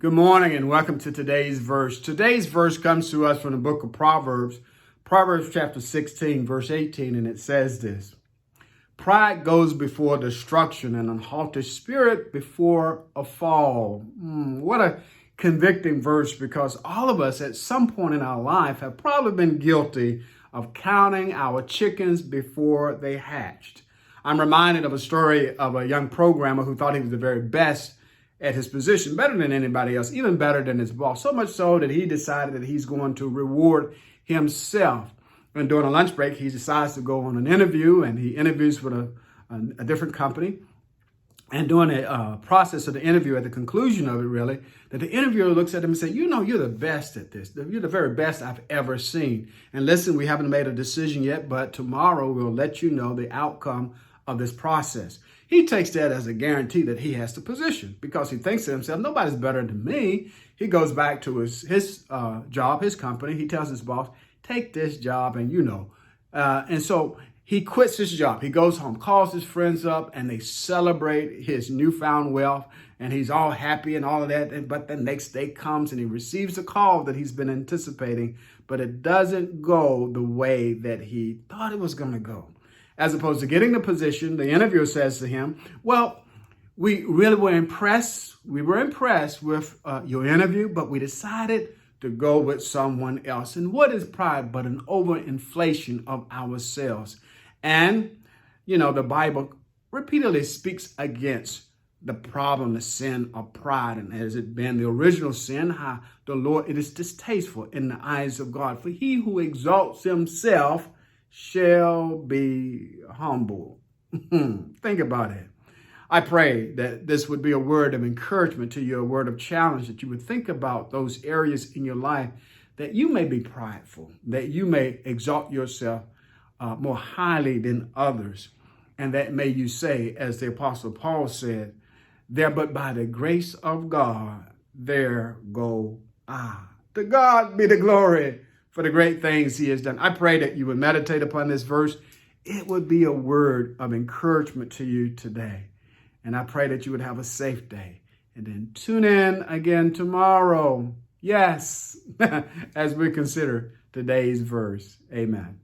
Good morning and welcome to today's verse. Today's verse comes to us from the book of Proverbs, Proverbs chapter 16, verse 18, and it says this: Pride goes before destruction and an haughty spirit before a fall. What a convicting verse, because all of us at some point in our life have probably been guilty of counting our chickens before they hatched. I'm reminded of a story of a young programmer who thought he was the very best at his position, better than anybody else, even better than his boss, so much so that he decided that he's going to reward himself. And during a lunch break, he decides to go on an interview, and he interviews with a different company. And during the process of the interview, at the conclusion of it, really, that the interviewer looks at him and says, "You know, you're the best at this. You're the very best I've ever seen. And listen, we haven't made a decision yet, but tomorrow we'll let you know the outcome of this process." He takes that as a guarantee that he has the position, because he thinks to himself, nobody's better than me. He goes back to his job, his company. He tells his boss, take this job, and and so he quits his job. He goes home, calls his friends up, and they celebrate his newfound wealth, and he's all happy and all of that. But the next day comes and he receives a call that he's been anticipating, but it doesn't go the way that he thought it was going to go. As opposed to getting the position, the interviewer says to him, "Well, we really were impressed. We were impressed with your interview, but we decided to go with someone else." And what is pride but an overinflation of ourselves? And, the Bible repeatedly speaks against the problem, the sin of pride. And has it been the original sin? How the Lord, it is distasteful in the eyes of God. For he who exalts himself shall be humble. Think about it. I pray that this would be a word of encouragement to you, a word of challenge, that you would think about those areas in your life that you may be prideful, that you may exalt yourself more highly than others, and that may you say, as the Apostle Paul said, "There but by the grace of God, there go I." To God be the glory for the great things he has done. I pray that you would meditate upon this verse. It would be a word of encouragement to you today. And I pray that you would have a safe day. And then tune in again tomorrow. Yes, as we consider today's verse. Amen.